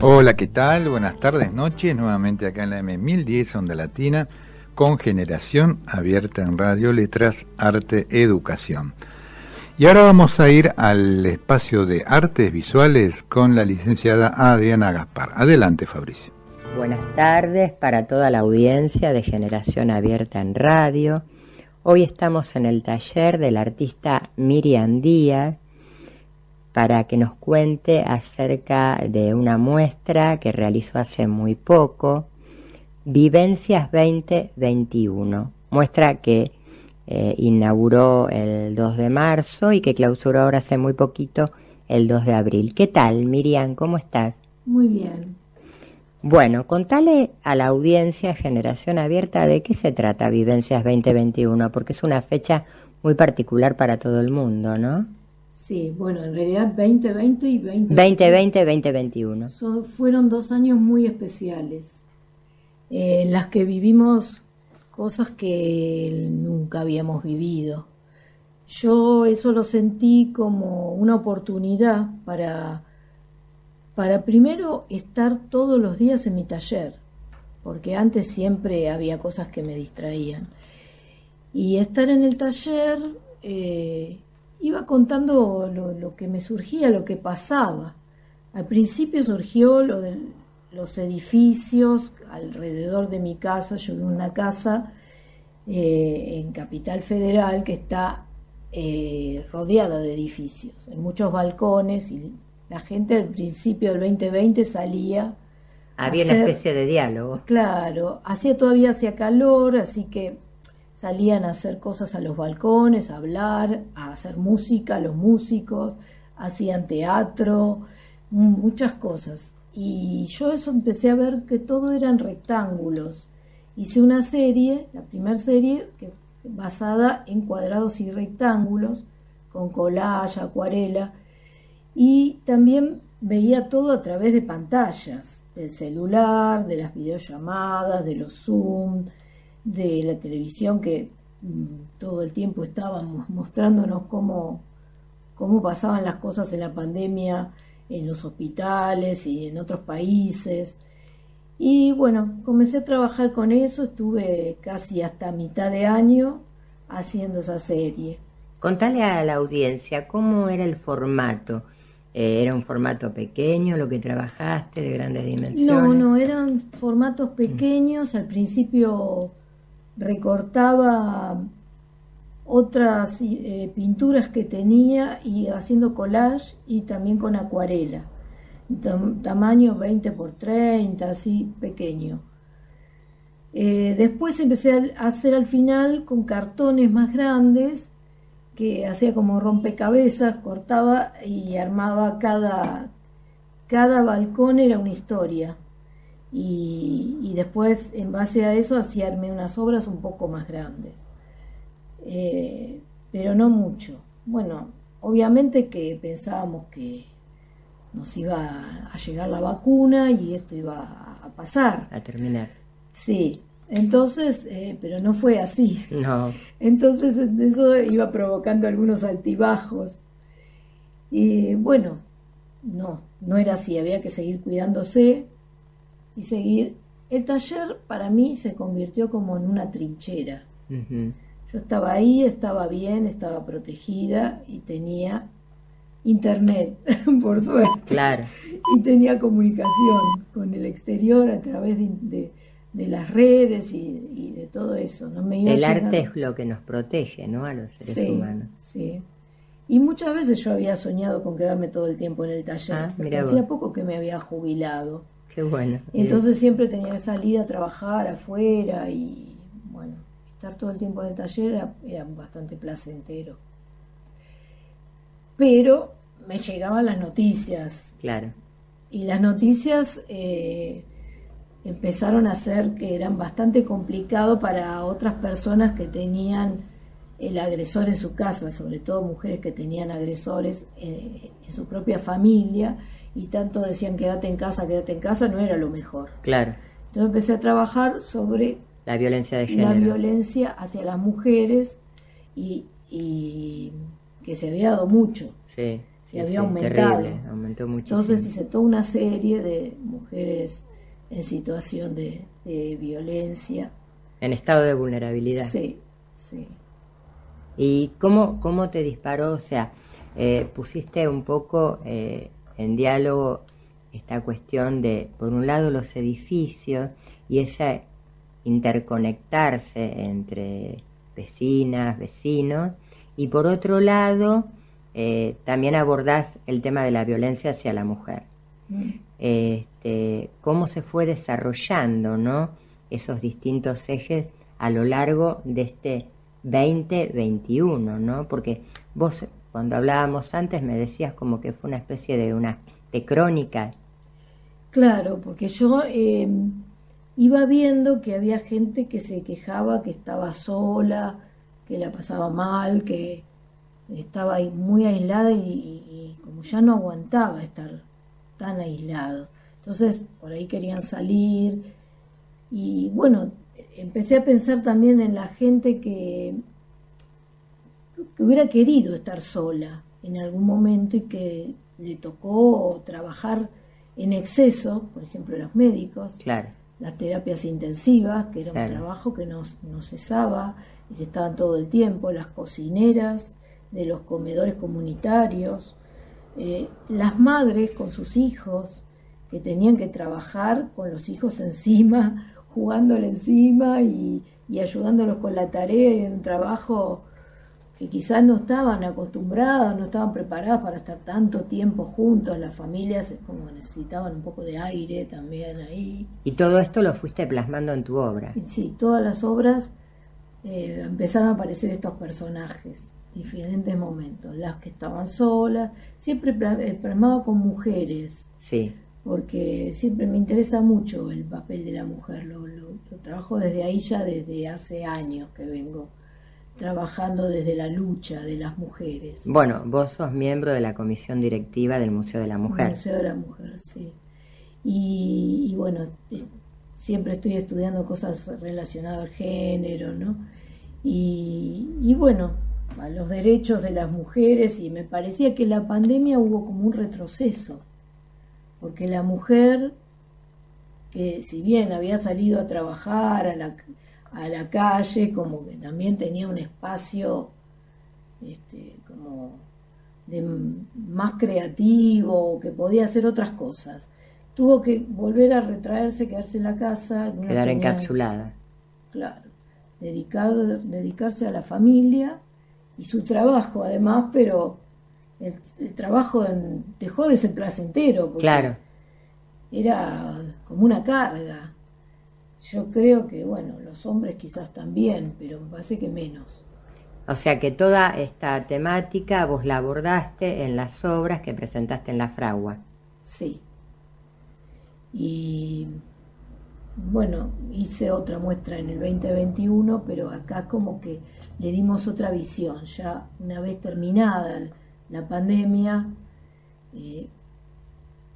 Hola, ¿qué tal? Buenas tardes, noches. Nuevamente acá en la M1010 Onda Latina con Generación Abierta en Radio, Letras, Arte, Educación. Y ahora vamos a ir al espacio de artes visuales con la licenciada Adriana Gaspar. Adelante, Fabricio. Buenas tardes para toda la audiencia de Generación Abierta en Radio. Hoy estamos en el taller del artista Miriam Díaz para que nos cuente acerca de una muestra que realizó hace muy poco, Vivencias 2021, muestra que inauguró el 2 de marzo y que clausuró ahora hace muy poquito, el 2 de abril. ¿Qué tal, Miriam? ¿Cómo estás? Muy bien. Bueno, contale a la audiencia Generación Abierta de qué se trata Vivencias 2021, porque es una fecha muy particular para todo el mundo, ¿no? Sí, bueno, en realidad 2020 y 2021 fueron 2 años muy especiales, en las que vivimos cosas que nunca habíamos vivido. Yo eso lo sentí como una oportunidad para primero estar todos los días en mi taller, porque antes siempre había cosas que me distraían. Y estar en el taller, iba contando lo que me surgía, lo que pasaba. Al principio surgió lo de los edificios alrededor de mi casa. Yo vivo en una casa en Capital Federal que está rodeada de edificios, en muchos balcones, y la gente al principio del 2020 salía. Había una especie de diálogo. Claro, todavía hacía calor, así que salían a hacer cosas a los balcones, a hablar, a hacer música, los músicos, hacían teatro, muchas cosas. Y yo eso empecé a ver que todo eran rectángulos. Hice una serie, la primera serie, basada en cuadrados y rectángulos, con collage, acuarela, y también veía todo a través de pantallas, del celular, de las videollamadas, de los Zoom, de la televisión, que todo el tiempo estaban mostrándonos cómo pasaban las cosas en la pandemia en los hospitales y en otros países. Y bueno, comencé a trabajar con eso, estuve casi hasta mitad de año haciendo esa serie. Contale a la audiencia cómo era el formato. ¿Era un formato pequeño lo que trabajaste, de grandes dimensiones? No, eran formatos pequeños. Al principio recortaba otras pinturas que tenía y haciendo collage, y también con acuarela, tamaño 20 por 30, así pequeño. Después empecé a hacer al final con cartones más grandes, que hacía como rompecabezas, cortaba y armaba cada balcón era una historia. Y después, en base a eso, armé unas obras un poco más grandes, pero no mucho. Bueno, obviamente que pensábamos que nos iba a llegar la vacuna y esto iba a pasar. A terminar. Sí, entonces, pero no fue así. No. Entonces eso iba provocando algunos altibajos. Y bueno, no era así, había que seguir cuidándose y seguir. El taller para mí se convirtió como en una trinchera. Uh-huh. Yo estaba ahí, estaba bien, estaba protegida y tenía internet, por suerte. Claro. Y tenía comunicación con el exterior a través de las redes y de todo eso. No me iba el llegando. Arte es lo que nos protege, ¿no?, a los seres humanos. Sí. Y muchas veces yo había soñado con quedarme todo el tiempo en el taller, porque hacía poco que me había jubilado. Qué bueno. Entonces siempre tenía que salir a trabajar afuera y, bueno, estar todo el tiempo en el taller era bastante placentero. Pero me llegaban las noticias. Claro. Y las noticias empezaron a ser que eran bastante complicado para otras personas que tenían el agresor en su casa, sobre todo mujeres que tenían agresores en su propia familia, y tanto decían quédate en casa, no era lo mejor. Claro. Entonces empecé a trabajar sobre la violencia de género. La violencia hacia las mujeres y que se había dado mucho. Sí, y había aumentado. Terrible, aumentó muchísimo. Entonces hice toda una serie de mujeres en situación de violencia. En estado de vulnerabilidad. Sí, sí. ¿Y cómo te disparó? O sea, pusiste un poco en diálogo esta cuestión de, por un lado, los edificios y ese interconectarse entre vecinas, vecinos, y por otro lado, también abordás el tema de la violencia hacia la mujer. Cómo se fue desarrollando, ¿no?, esos distintos ejes a lo largo de este 2021, ¿no? Porque vos, cuando hablábamos antes, me decías como que fue una especie de crónica. Claro, porque yo iba viendo que había gente que se quejaba que estaba sola, que la pasaba mal, que estaba muy aislada y como ya no aguantaba estar tan aislado. Entonces por ahí querían salir y bueno, empecé a pensar también en la gente que hubiera querido estar sola en algún momento y que le tocó trabajar en exceso, por ejemplo los médicos, claro, las terapias intensivas, que era un claro, trabajo que no cesaba y que estaban todo el tiempo, las cocineras de los comedores comunitarios, las madres con sus hijos que tenían que trabajar con los hijos encima, jugándole encima y ayudándolos con la tarea, y en un trabajo que quizás no estaban acostumbradas, no estaban preparadas para estar tanto tiempo juntos. Las familias como necesitaban un poco de aire también ahí. Y todo esto lo fuiste plasmando en tu obra. Y sí, todas las obras empezaron a aparecer estos personajes, diferentes momentos, las que estaban solas, siempre plasmado con mujeres. Sí. Porque siempre me interesa mucho el papel de la mujer, lo trabajo desde ahí ya desde hace años que vengo trabajando desde la lucha de las mujeres. Bueno, vos sos miembro de la comisión directiva del Museo de la Mujer. El Museo de la Mujer, sí. Y bueno, siempre estoy estudiando cosas relacionadas al género, ¿no? Y bueno, a los derechos de las mujeres, y me parecía que en la pandemia hubo como un retroceso. Porque la mujer, que si bien había salido a trabajar a la calle, como que también tenía un espacio como de más creativo, que podía hacer otras cosas, tuvo que volver a retraerse, quedarse en la casa. Quedar encapsulada. Claro, dedicarse a la familia y su trabajo además, pero el trabajo dejó de ser placentero, porque claro, era como una carga. Yo creo que, bueno, los hombres quizás también, pero me parece que menos. O sea que toda esta temática vos la abordaste en las obras que presentaste en la Fragua. Sí. Y bueno, hice otra muestra en el 2021, pero acá como que le dimos otra visión. Ya una vez terminada la pandemia,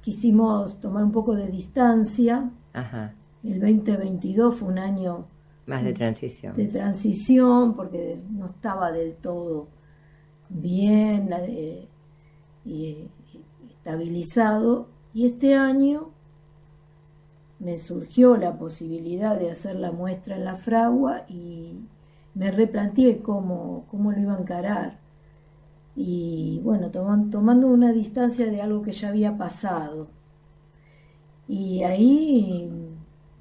quisimos tomar un poco de distancia. Ajá. El 2022 fue un año más de transición. De transición, porque no estaba del todo bien y estabilizado. Y este año me surgió la posibilidad de hacer la muestra en la Fragua y me replanteé cómo lo iba a encarar. Y bueno, tomando una distancia de algo que ya había pasado. Y ahí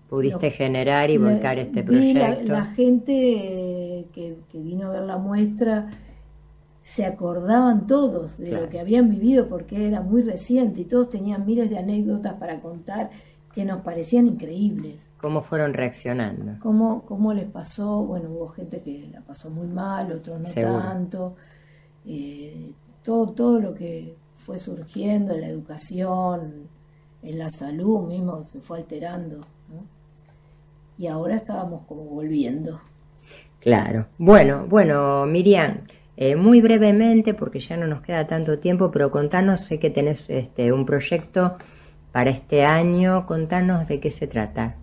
pudiste generar y volcar este proyecto. La gente que vino a ver la muestra se acordaban todos de lo que habían vivido, porque era muy reciente y todos tenían miles de anécdotas para contar que nos parecían increíbles. ¿Cómo fueron reaccionando? ¿Cómo les pasó? Bueno, hubo gente que la pasó muy mal, otros no tanto. Todo lo que fue surgiendo en la educación, en la salud mismo, se fue alterando, ¿no? Y ahora estábamos como volviendo. Claro. Bueno, Miriam, muy brevemente, porque ya no nos queda tanto tiempo, pero contanos, sé que tenés un proyecto para este año, contanos de qué se trata.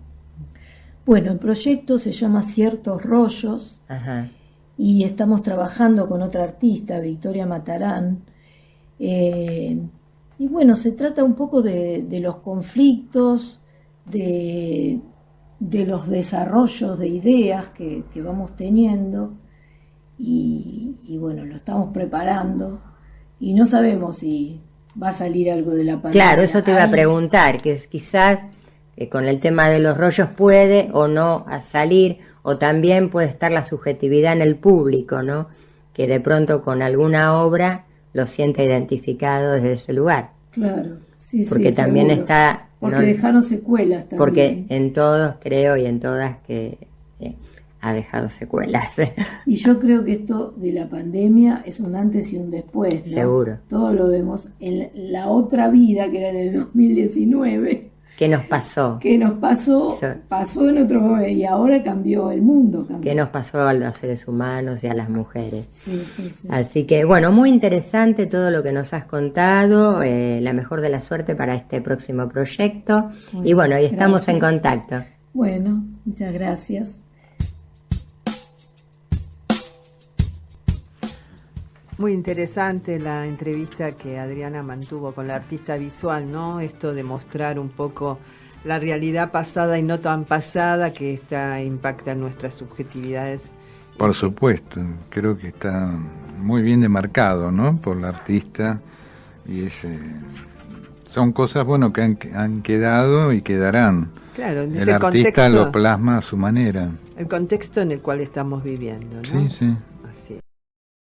Bueno, el proyecto se llama Ciertos Rollos. Ajá. Y estamos trabajando con otra artista, Victoria Matarán, Y bueno, se trata un poco de los conflictos, de los desarrollos de ideas que vamos teniendo, y bueno, lo estamos preparando y no sabemos si va a salir algo de la pandemia. Claro, eso te iba a preguntar, que quizás con el tema de los rollos puede o no a salir, o también puede estar la subjetividad en el público, ¿no? Que de pronto con alguna obra lo sienta identificado desde ese lugar. Claro, sí, porque sí, también seguro. está... Porque ¿no? dejaron secuelas también. Porque en todos creo y en todas que ha dejado secuelas. Y yo creo que esto de la pandemia es un antes y un después, ¿no? Seguro. Todo lo vemos en la otra vida, que era en el 2019. ¿Qué nos pasó? ¿Qué nos pasó? Pasó en otro momento y ahora cambió el mundo. ¿Qué nos pasó a los seres humanos y a las mujeres? Sí, sí, sí. Así que, bueno, muy interesante todo lo que nos has contado. La mejor de la suerte para este próximo proyecto. Y bueno, y estamos en contacto. Bueno, muchas gracias. Muy interesante la entrevista que Adriana mantuvo con la artista visual, ¿no? Esto de mostrar un poco la realidad pasada y no tan pasada que impacta en nuestras subjetividades. Por supuesto, creo que está muy bien demarcado, ¿no? Por la artista, y son cosas, bueno, que han quedado y quedarán. Claro, el artista lo plasma a su manera. El contexto en el cual estamos viviendo, ¿no? Sí, sí.